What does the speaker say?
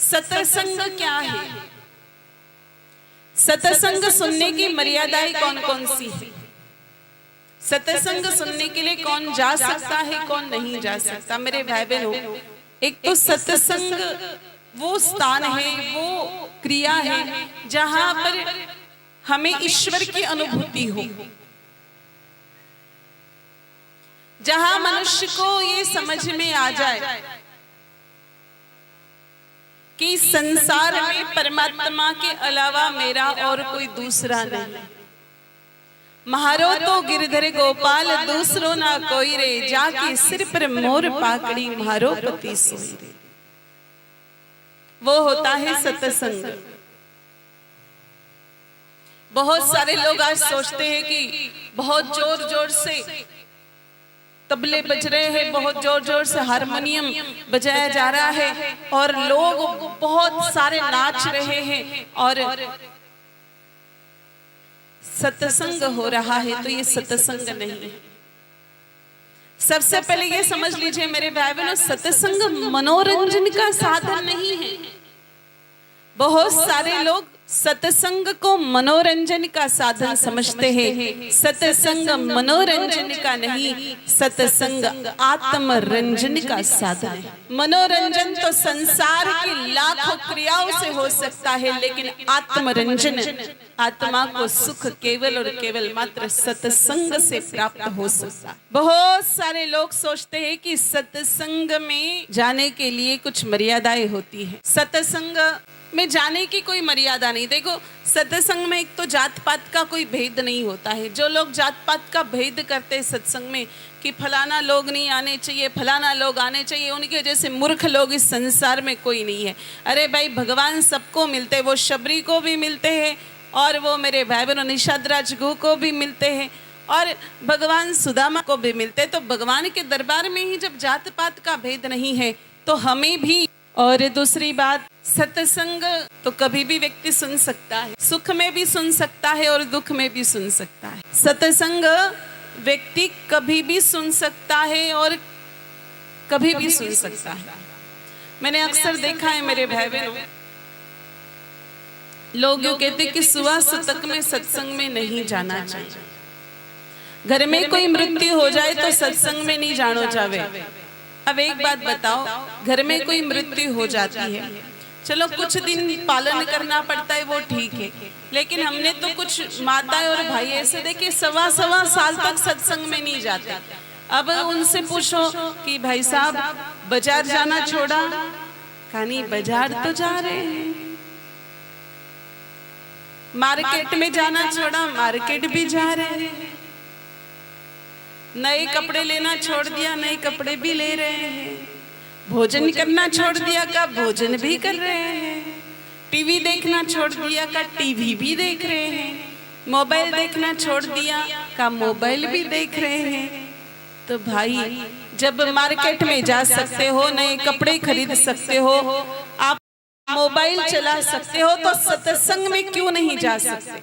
सत्संग क्या है? सत्संग सुनने की मर्यादाएं कौन कौन सी है? सत्संग सुनने के लिए कौन जा सकता है, कौन नहीं जा सकता? मेरे भाई बहनों, एक तो सत्संग वो स्थान है, वो क्रिया है जहां पर हमें ईश्वर की अनुभूति हो, जहां मनुष्य को ये समझ में आ जाए कि संसार में परमात्मा के अलावा मेरा और कोई दूसरा नहीं। महारो तो गिरधर गोपाल दूसरो ना कोई रे, जाके सिर पर मोर पाकड़ी महारो पति सोई रे। वो होता है सत्संग। बहुत सारे लोग आज सोचते हैं कि बहुत जोर जोर से तबले बज रहे हैं, बहुत जोर जोर से हारमोनियम बजाया जा रहा है और लोग बहुत सारे नाच रहे हैं और सत्संग हो रहा है, तो ये सत्संग नहीं है। सबसे पहले ये समझ लीजिए मेरे भाई बहनों, सत्संग मनोरंजन का साधन नहीं है। बहुत सारे लोग सत्संग को मनोरंजन का साधन समझते हैं। सत्संग मनोरंजन का नहीं, सत्संग आत्मरंजन का साधन है। मनोरंजन तो संसार की लाखों क्रियाओं से हो सकता है, लेकिन आत्मरंजन, आत्मा को सुख केवल और केवल मात्र सत्संग से प्राप्त हो सकता है। बहुत सारे लोग सोचते हैं कि सत्संग में जाने के लिए कुछ मर्यादाएं होती है। सत्संग में जाने की कोई मर्यादा नहीं। देखो, सत्संग में एक तो जात पात का कोई भेद नहीं होता है। जो लोग जात पात का भेद करते हैं सत्संग में कि फलाना लोग नहीं आने चाहिए, फलाना लोग आने चाहिए, उनके जैसे मूर्ख लोग इस संसार में कोई नहीं है। अरे भाई, भगवान सबको मिलते हैं। वो शबरी को भी मिलते हैं और वो मेरे भाई बहनों निषाद राजगु को भी मिलते हैं और भगवान सुदामा को भी मिलते हैं। तो भगवान के दरबार में ही जब जात पात का भेद नहीं है तो हमें भी। और दूसरी बात, सत्संग तो कभी भी व्यक्ति सुन सकता है, सुख में भी सुन सकता है और दुख में भी सुन सकता है। सत्संग व्यक्ति कभी भी सुन सकता है और कभी भी सुन सकता है। मैंने अक्सर देखा है मेरे भाई बहनों, लोग यूं कहते कि सुबह सुतक में सत्संग में नहीं जाना चाहिए। घर में कोई मृत्यु हो जाए तो सत्संग में नहीं जानो जावे। अब एक बात बताओ, घर में कोई मृत्यु हो जाती है, चलो कुछ दिन पालन करना पड़ता है, वो ठीक है, लेकिन हमने तो कुछ माताएं और भाई ऐसे देखे सवा साल तक सत्संग में नहीं जाते। अब उनसे पूछो कि भाई साहब बाजार जाना छोड़ा? कहानी बाजार तो जा रहे हैं। मार्केट में जाना छोड़ा? मार्केट भी जा रहे हैं। नए कपड़े लेना छोड़ दिया? नए कपड़े भी ले रहे हैं। भोजन करना छोड़ दिया का? भोजन भी कर रहे हैं। टीवी देखना छोड़ दिया का? टीवी भी देख रहे हैं। मोबाइल देखना छोड़ दिया का? मोबाइल भी देख रहे हैं। तो भाई, जब मार्केट में जा सकते हो, नए कपड़े खरीद सकते हो, आप मोबाइल चला सकते हो, तो सत्संग में क्यों नहीं जा सकते?